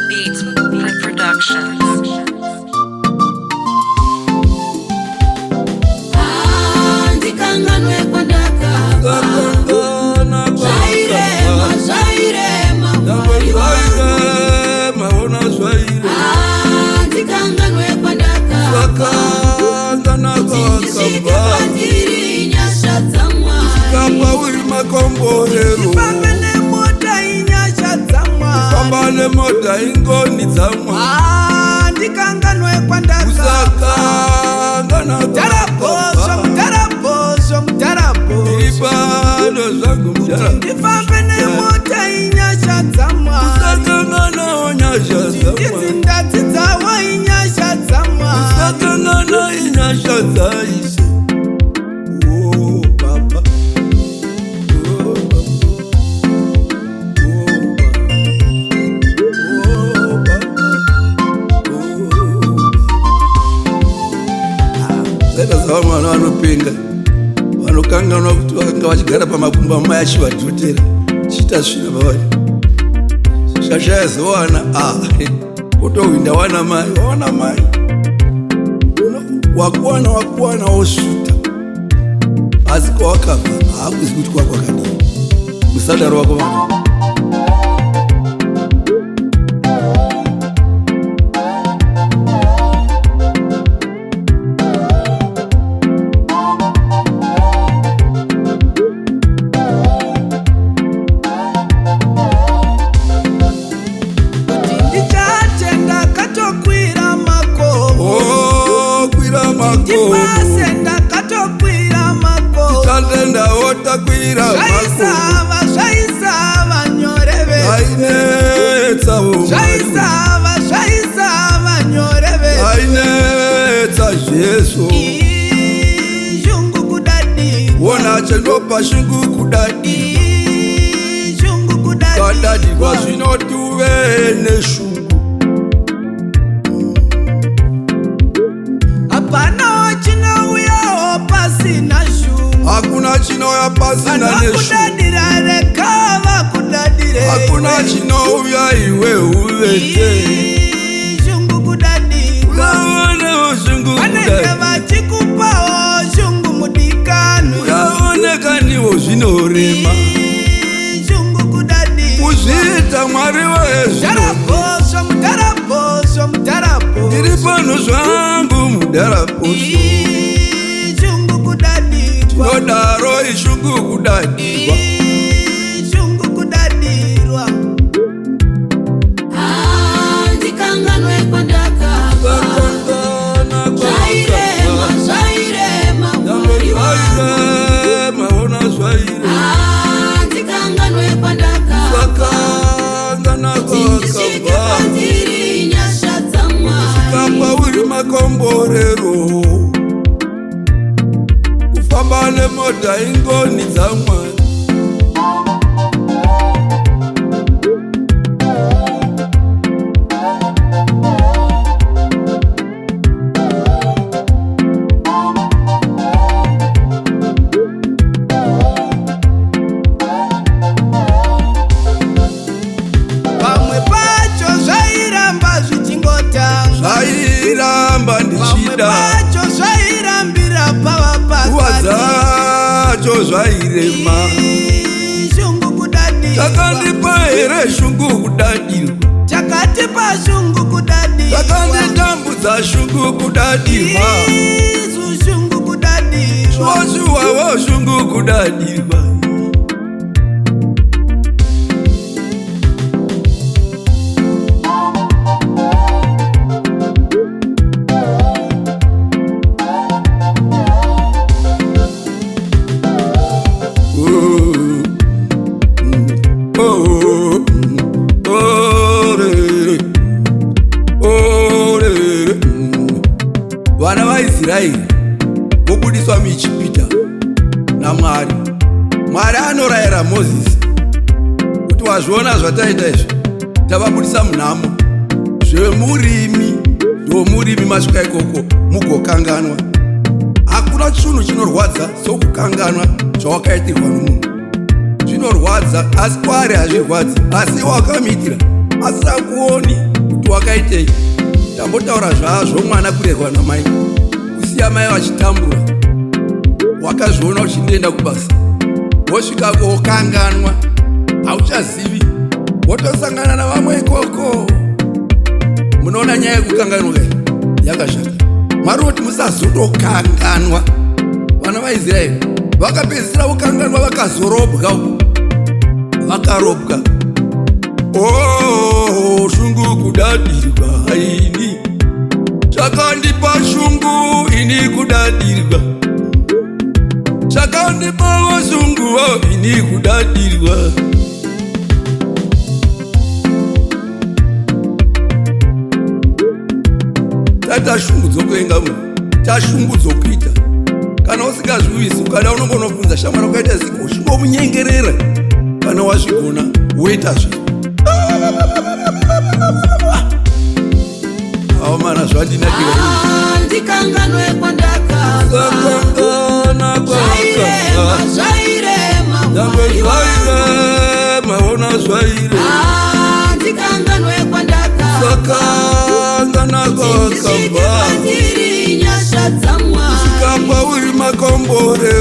Beats Productions. Ndikanganwe kwandaka Zvairema ndikanganwe kwandaka Ndisvike kwandiri nyasha dzamwari Ndifambe nemota inyasha dzamwari Famba nemota ingoni dzamwari Ndikanganwe kwandaka Iripano zvangu mudharapo Ndifambe nemota inyasha dzamwari Usakangana nyasha dzamwari Ndidzi dzawo inyasha dzamwari Usakangana inyasha dzaise Oh Baba Oh Baba Zeta zava mwana vanopinga vanokanganwa kuti vakanga vachigara pamakumba amai achivadhotera chiita svina pavari shashaya zowana potohwinda wana mai wakuwana wosvuta asi kwawakabva haakuzi kuti kwakwakadii musadaro wako vana Ndipase ndakatokwira makomo Tatenda wotakwira makomo Zvaisava nyoreve Ainetsa Zvaisava nyoreve Ainetsa Jesu Shungu kudadirwa Wona chendopa shungu kudadirwa Shungu kudadirwa Kudadirwa zvinotuve neshungu Hapana chinouyawo pasina shungu Hakuna chinouya pasina neshungu Vanokudadira reka vakudadire Hakuna chinouya iwe uvete Shungu kudadirwa Uyaonewo shungu vanenge kudadirwa vachikupawo shungu mudikano Uyaoneka ndiwo zvinorema Shungu kudadirwa Kuzviita Mwari Mudharaposvo ndiri pano zvangu mudharapo Shungu kudadirwa tinodaro ishungu kudadirwa Shungu kudadirwa Ndikanganwe kwandakabva Zvairema maona Ndikanganwe kwandakabva Ndisvike kwandiri nyasha dzamwari kapa uri makomborero kufamba nemota ingoni dzamwari zvairamba ndichida zvairambira pavapakati dzacho zvairema shungu kudadirwa takandipa here shungu kudadirwa takatipa shungu kudadirwa takanditambudza shungu kudadirwa isu shungu kudadirwa oshuwawo shungu kudadirwa vana vaIsraeri vobudiswa muIjipita naMwari. Mwari anorayira Mozisi kuti wazviona zvataita izvi tavabudisa munhamo zvemurimi ndomurimi masvika ikoko mugokanganwa. Hakuna chinhu chinorwadza sokukanganwa zvawakaitirwa nomunhu. Zvinorwadza asi kwari hazvirwadzi, asi wakamuitira asisakuoni kuti wakaitei. Tambotaura zvazvo mwana kurerwa namai, kusiya mai vachitambura. Wakazviona uchindoenda kubasa, wosvikako wokanganwa, hauchazivi, wotosangana navamwe ikoko. Munoona nyaya yekukanganwa yakashata. Mwari kuti musazotokanganwa. Vana vaIsraeri vakapedzisira kukanganwa, vakazorobwa, vakarobwa. Oh, shungu kudadirwa haini, chakandipa shungu ini kudadirwa, chakandipa shungu ini kudadirwa. Tashungu dzokuenga munhu, tashungu dzokuita. Kana usingazvivisi ukada unongonobvunza shamwari ukaita ziko, chingomunyengerera. Kana wazvigona woita zve. Mana zvandinakira ndikanganwe kwandakabva, zvairema ona zvaire ndikanganwe kwandakabva, ndiri nyasha dzamwari sikapa uri makombore